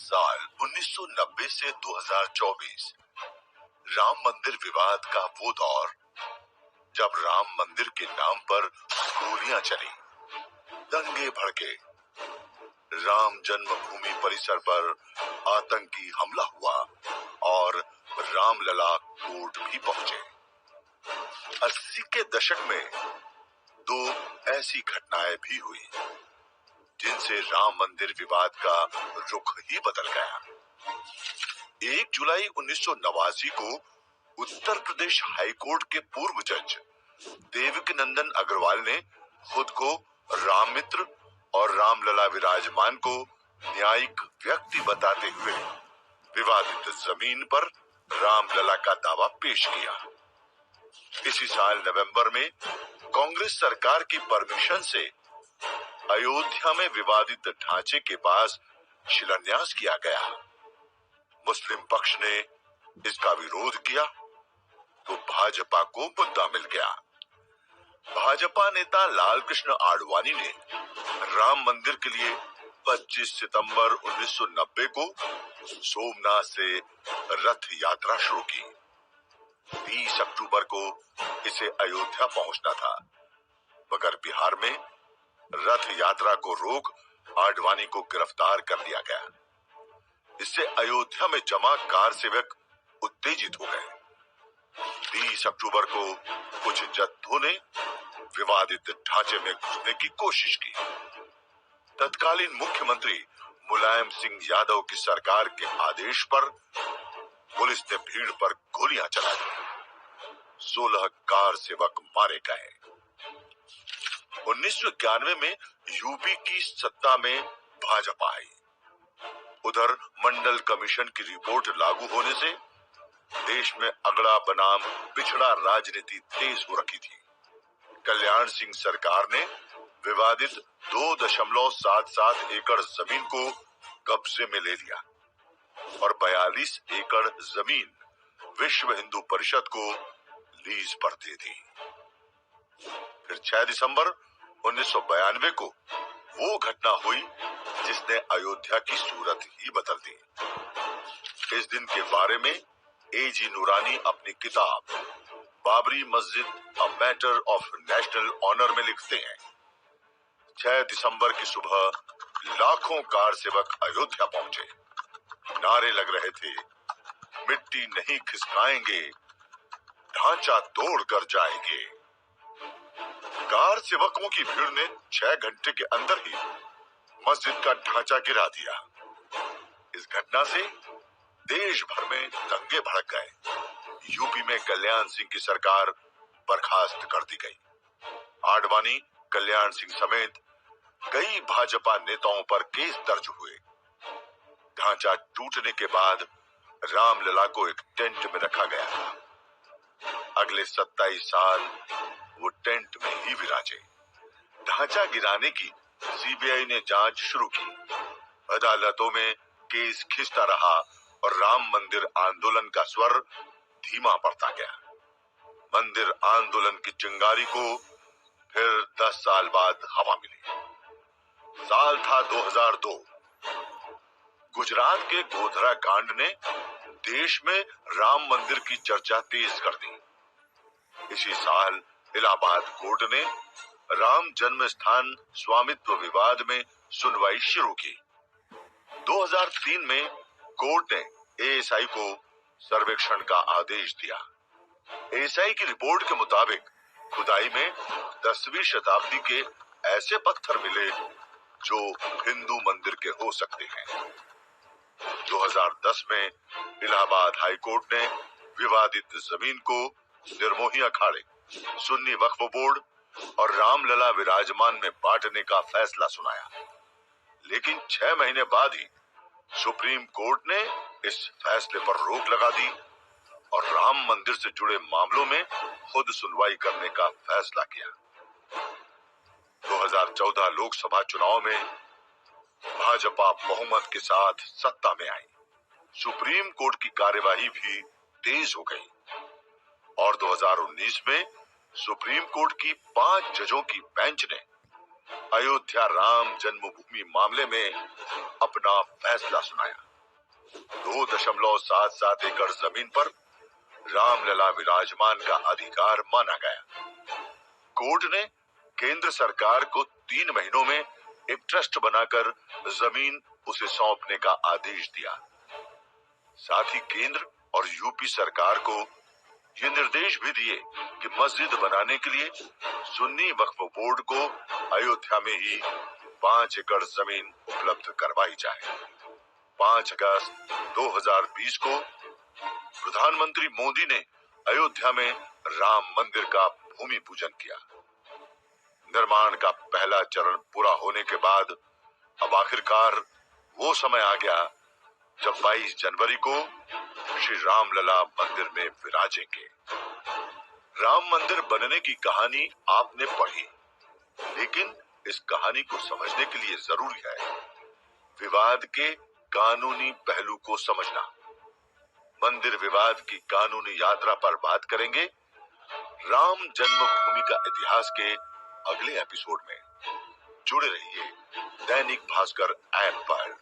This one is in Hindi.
साल 1990 से 2024 राम मंदिर विवाद का वो दौर जब राम मंदिर के नाम पर गोलियां चली, दंगे भड़के, राम जन्मभूमि परिसर पर आतंकी हमला हुआ और रामलला कोर्ट भी पहुंचे। 80 के दशक में दो ऐसी घटनाएं भी हुई जिनसे राम मंदिर विवाद का रुख ही बदल गया। 1 जुलाई 1989 को उत्तर प्रदेश हाईकोर्ट के पूर्व जज देवकीनंदन अग्रवाल ने खुद को राम मित्र और रामलला विराजमान को न्यायिक व्यक्ति बताते हुए विवादित जमीन पर रामलला का दावा पेश किया। इसी साल नवंबर में कांग्रेस सरकार की परमिशन से अयोध्या में विवादित ढांचे के पास शिलान्यास किया गया। मुस्लिम पक्ष ने इसका विरोध किया तो भाजपा को मुद्दा मिल गया। भाजपा नेता लालकृष्ण आडवाणी ने राम मंदिर के लिए 25 सितंबर 1990 को सोमनाथ से रथ यात्रा शुरू की। 20 अक्टूबर को इसे अयोध्या पहुंचना था, मगर बिहार में रथ यात्रा को रोक आडवाणी को गिरफ्तार कर लिया गया। इससे अयोध्या में जमा कार सेवक उत्तेजित हो गए। 20 अक्टूबर को कुछ जत्थों ने विवादित ढांचे में घुसने की कोशिश की। तत्कालीन मुख्यमंत्री मुलायम सिंह यादव की सरकार के आदेश पर पुलिस ने भीड़ पर गोलियां चला दी। 16 कार सेवक मारे गए। 1991 में यूपी की सत्ता में भाजपा आई। उधर मंडल कमीशन की रिपोर्ट लागू होने से देश में अगड़ा बनाम पिछड़ा राजनीति तेज हो रखी थी। कल्याण सिंह सरकार ने विवादित 2.77 एकड़ जमीन को कब्जे में ले लिया और 42 एकड़ जमीन विश्व हिंदू परिषद को लीज पर दे दी। फिर 6 दिसंबर 1992 को वो घटना हुई जिसने अयोध्या की सूरत ही बदल दी। इस दिन के बारे में एजी नूरानी अपनी किताब Babri Masjid a matter of national honour में लिखते हैं। 6 दिसंबर की सुबह लाखों कार सेवक अयोध्या पहुंचे। नारे लग रहे थे, मिट्टी नहीं खिसकाएंगे, ढांचा तोड़ कर जाएंगे। कार सेवकों की भीड़ ने 6 घंटे के अंदर ही मस्जिद का ढांचा गिरा दिया। इस घटना से देश भर में दंगे भड़क गए। यूपी में कल्याण सिंह की सरकार बर्खास्त कर दी गई। आडवाणी, कल्याण सिंह समेत कई भाजपा नेताओं पर केस दर्ज हुए। ढांचा टूटने के बाद रामलला को एक टेंट में रखा गया था। अगले 27 साल वो टेंट में ही विराजे। ढांचा गिराने की सीबीआई ने जांच शुरू की। अदालतों में केस खिंचता रहा और राम मंदिर आंदोलन का स्वर धीमा पड़ता गया। मंदिर आंदोलन की चिंगारी को फिर 10 साल बाद हवा मिली। साल था 2002। गुजरात के गोधरा कांड ने देश में राम मंदिर की चर्चा तेज कर दी। इसी साल इलाहाबाद कोर्ट ने राम जन्म स्थान स्वामित्व विवाद में सुनवाई शुरू की। 2003 में कोर्ट ने एएसआई को सर्वेक्षण का आदेश दिया। एएसआई की रिपोर्ट के मुताबिक खुदाई में 10वीं शताब्दी के ऐसे पत्थर मिले जो हिंदू मंदिर के हो सकते हैं। 2010 में इलाहाबाद हाईकोर्ट ने विवादित जमीन को निर्मोही अखाड़े, सुन्नी वक्फ बोर्ड और रामलला विराजमान में बांटने का फैसला सुनाया। लेकिन 6 महीने बाद ही सुप्रीम कोर्ट ने इस फैसले पर रोक लगा दी और राम मंदिर से जुड़े मामलों में खुद सुनवाई करने का फैसला किया। 2014 लोकसभा चुनाव में भाजपा बहुमत के साथ सत्ता में आई। सुप्रीम कोर्ट की कार्यवाही भी तेज हो गई और 2019 में सुप्रीम कोर्ट की 5 जजों की बेंच ने अयोध्या राम जन्मभूमि मामले में अपना फैसला सुनाया। 2.77 एकड़ जमीन पर रामलला विराजमान का अधिकार माना गया। कोर्ट ने केंद्र सरकार को 3 महीनों में एक ट्रस्ट बनाकर जमीन उसे सौंपने का आदेश दिया। साथ ही केंद्र और यूपी सरकार को ये निर्देश भी दिए कि मस्जिद बनाने के लिए सुन्नी वक्फ बोर्ड को अयोध्या में ही 5 एकड़ जमीन उपलब्ध करवाई जाए। 5 अगस्त 2020 को प्रधानमंत्री मोदी ने अयोध्या में राम मंदिर का भूमि पूजन किया। निर्माण का पहला चरण पूरा होने के बाद अब आखिरकार वो समय आ गया जब 22 जनवरी को श्री रामलला मंदिर में विराजेंगे। राम मंदिर बनने की कहानी आपने पढ़ी, लेकिन इस कहानी को समझने के लिए जरूरी है विवाद के कानूनी पहलू को समझना। मंदिर विवाद की कानूनी यात्रा पर बात करेंगे राम जन्मभूमि का इतिहास के अगले एपिसोड में। जुड़े रहिए दैनिक भास्कर ऐप पर।